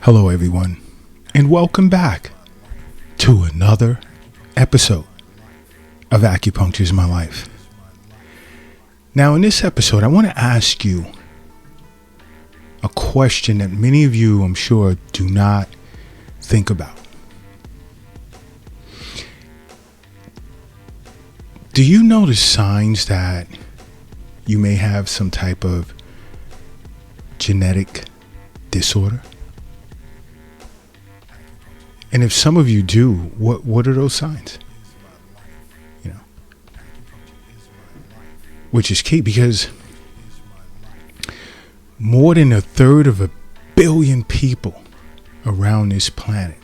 Hello, everyone, and welcome back to another episode of Acupuncture is My Life. Now, in this episode, I want to ask you a question that many of you, I'm sure, do not think about. Do you notice signs that you may have some type of genetic disorder? And if some of you do, what are those signs? Which is key, because more than 1/3 of 1 billion people around this planet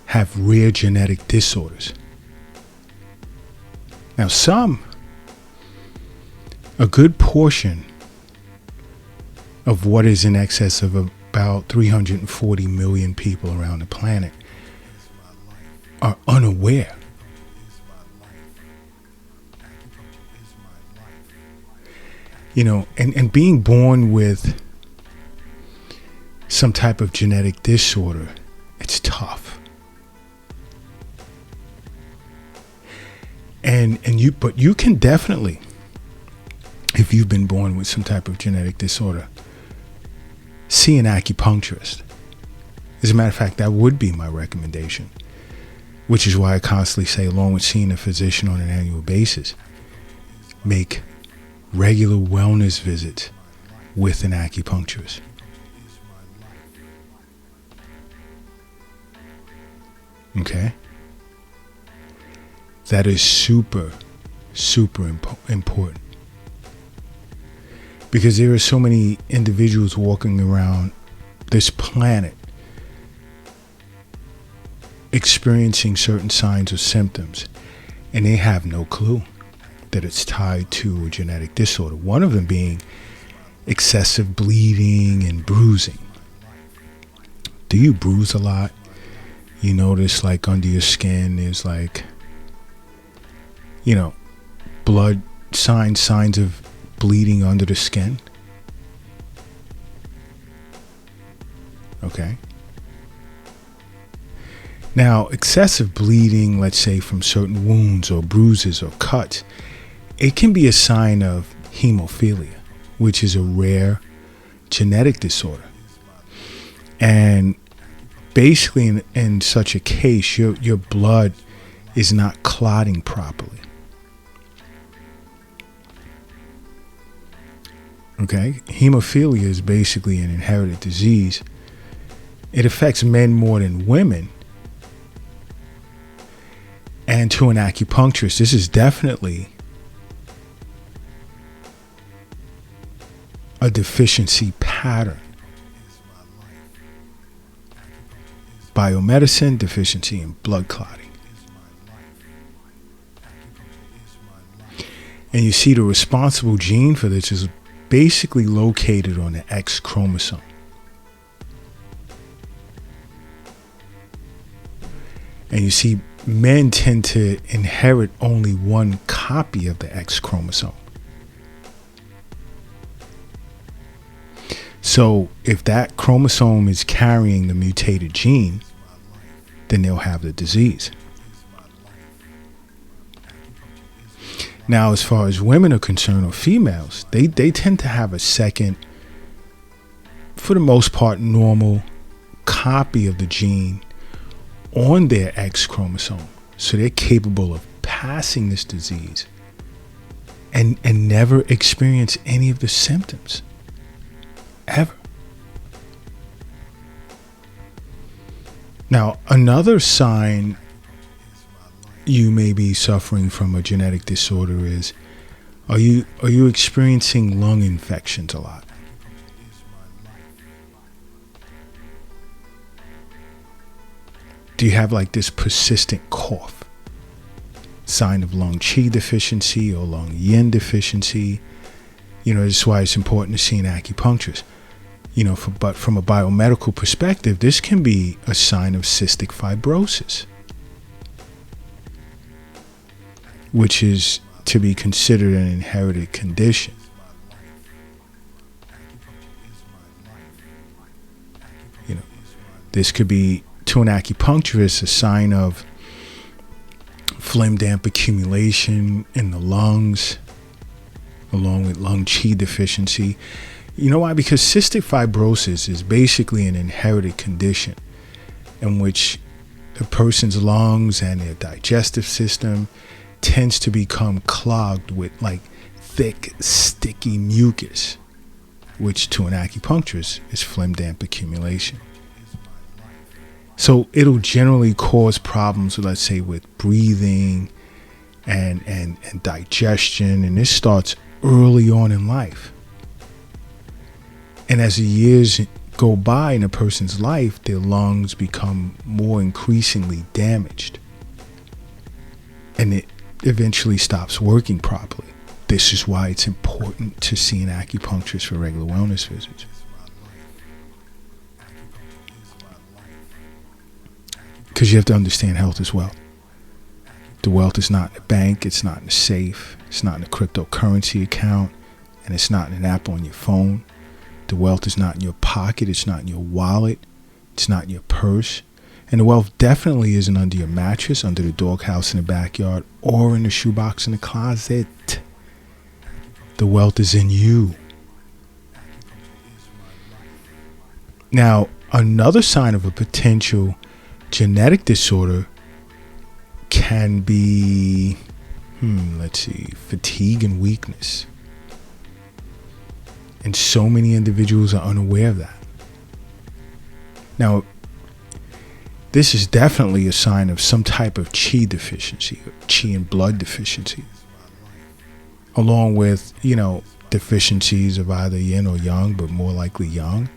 have rare genetic disorders. Now, a good portion of what is in excess of about 340 million people around the planet are unaware. And being born with some type of genetic disorder, it's tough. But you can definitely, if you've been born with some type of genetic disorder, see an acupuncturist. As a matter of fact, that would be my recommendation, which is why I constantly say, along with seeing a physician on an annual basis, make regular wellness visits with an acupuncturist. Okay? That is super, super important. Because there are so many individuals walking around this planet experiencing certain signs or symptoms, and they have no clue that it's tied to a genetic disorder. One of them being excessive bleeding and bruising. Do you bruise a lot? You notice, like, under your skin there's blood signs of bleeding under the skin? Okay. Now, excessive bleeding, let's say from certain wounds or bruises or cuts, it can be a sign of hemophilia, which is a rare genetic disorder. And basically, in such a case, your blood is not clotting properly. Okay? Hemophilia is basically an inherited disease. It affects men more than women. And to an acupuncturist, this is definitely a deficiency pattern. Biomedicine, deficiency in blood clotting. And you see, the responsible gene for this is basically located on the X chromosome. And you see, men tend to inherit only one copy of the X chromosome. So if that chromosome is carrying the mutated gene, then they'll have the disease. Now, as far as women are concerned, or females, they tend to have a second, for the most part, normal copy of the gene on their X chromosome. So they're capable of passing this disease and never experience any of the symptoms. Ever. Now, another sign you may be suffering from a genetic disorder is, are you experiencing lung infections a lot? Do you have like this persistent cough? Sign of lung qi deficiency or lung yin deficiency? This is why it's important to see an acupuncturist. But from a biomedical perspective, this can be a sign of cystic fibrosis, which is to be considered an inherited condition. This could be, to an acupuncturist, a sign of phlegm damp accumulation in the lungs, along with lung qi deficiency. You know why? Because cystic fibrosis is basically an inherited condition in which a person's lungs and their digestive system tends to become clogged with like thick, sticky mucus, which to an acupuncturist is phlegm damp accumulation. So it'll generally cause problems, let's say, with breathing and digestion, and this starts early on in life. And as the years go by in a person's life, their lungs become more increasingly damaged, and it eventually stops working properly. This is why it's important to see an acupuncturist for regular wellness visits. Because you have to understand health as well. The wealth is not in the bank, it's not in the safe, it's not in a cryptocurrency account, and it's not in an app on your phone. The wealth is not in your pocket, it's not in your wallet, it's not in your purse. And the wealth definitely isn't under your mattress, under the doghouse in the backyard, or in the shoebox in the closet. The wealth is in you. Now, another sign of a potential genetic disorder can be, fatigue and weakness. And so many individuals are unaware of that. Now, this is definitely a sign of some type of qi deficiency, qi and blood deficiency, along with, deficiencies of either yin or yang, but more likely yang.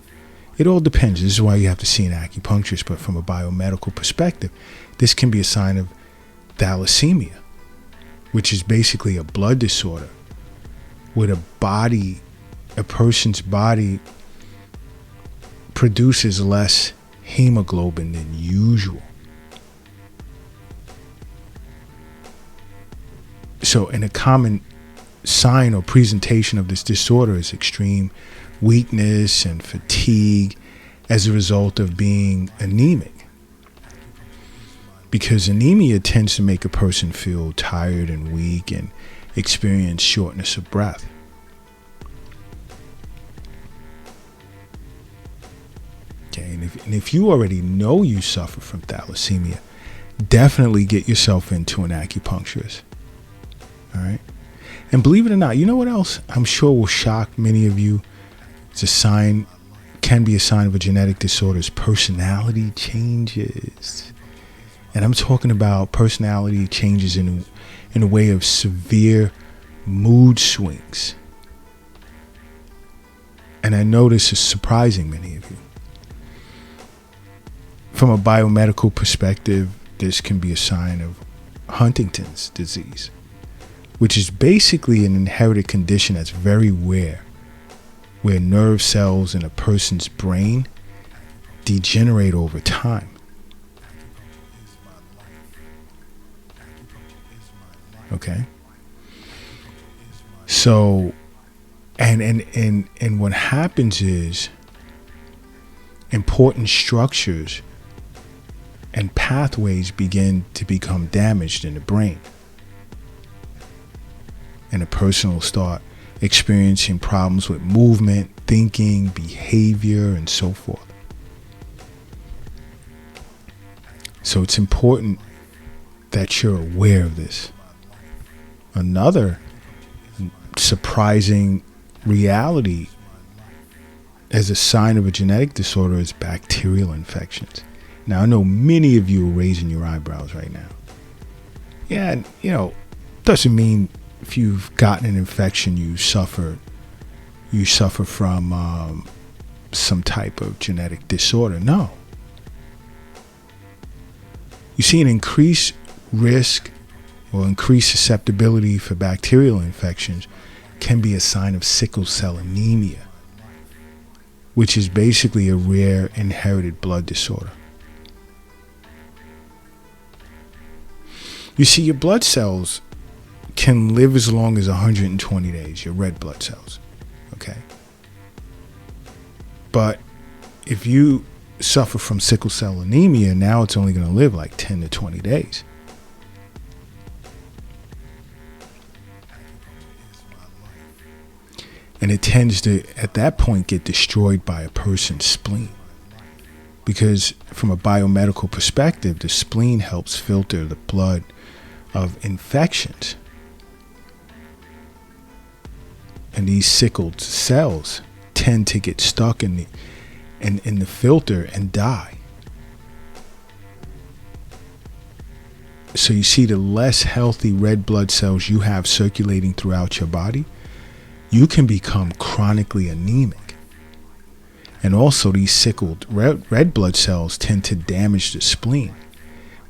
It all depends. This is why you have to see an acupuncturist. But from a biomedical perspective, this can be a sign of thalassemia, which is basically a blood disorder where a person's body produces less hemoglobin than usual. So, and a common sign or presentation of this disorder is extreme weakness and fatigue as a result of being anemic. Because anemia tends to make a person feel tired and weak and experience shortness of breath. Okay, and if you already know you suffer from thalassemia, definitely get yourself into an acupuncturist. All right? And believe it or not, you know what else I'm sure will shock many of you? It's a sign, can be a sign of a genetic disorder, is personality changes. And I'm talking about personality changes in a way of severe mood swings. And I know this is surprising many of you. From a biomedical perspective, this can be a sign of Huntington's disease, which is basically an inherited condition that's very rare, where nerve cells in a person's brain degenerate over time. Okay? So, and what happens is important structures and pathways begin to become damaged in the brain. And a person will start experiencing problems with movement, thinking, behavior, and so forth. So it's important that you're aware of this. Another surprising reality as a sign of a genetic disorder is bacterial infections. Now, I know many of you are raising your eyebrows right now. Yeah, doesn't mean if you've gotten an infection, you suffer from some type of genetic disorder. No. You see, an increased risk or increased susceptibility for bacterial infections can be a sign of sickle cell anemia, which is basically a rare inherited blood disorder. You see, your blood cells can live as long as 120 days, your red blood cells, okay? But if you suffer from sickle cell anemia, now it's only going to live like 10 to 20 days. And it tends to, at that point, get destroyed by a person's spleen. Because from a biomedical perspective, the spleen helps filter the blood of infections. And these sickled cells tend to get stuck in the filter and die. So you see, the less healthy red blood cells you have circulating throughout your body, you can become chronically anemic. And also, these sickled red blood cells tend to damage the spleen,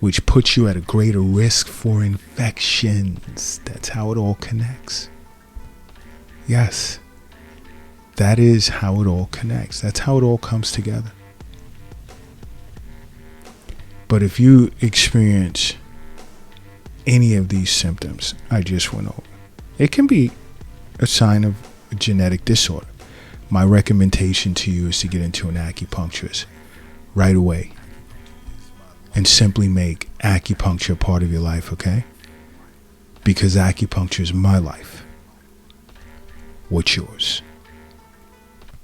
which puts you at a greater risk for infections. That's how it all connects. Yes, that is how it all connects. That's how it all comes together. But if you experience any of these symptoms I just went over, it can be a sign of a genetic disorder. My recommendation to you is to get into an acupuncturist right away and simply make acupuncture part of your life, okay? Because acupuncture is my life. What's yours?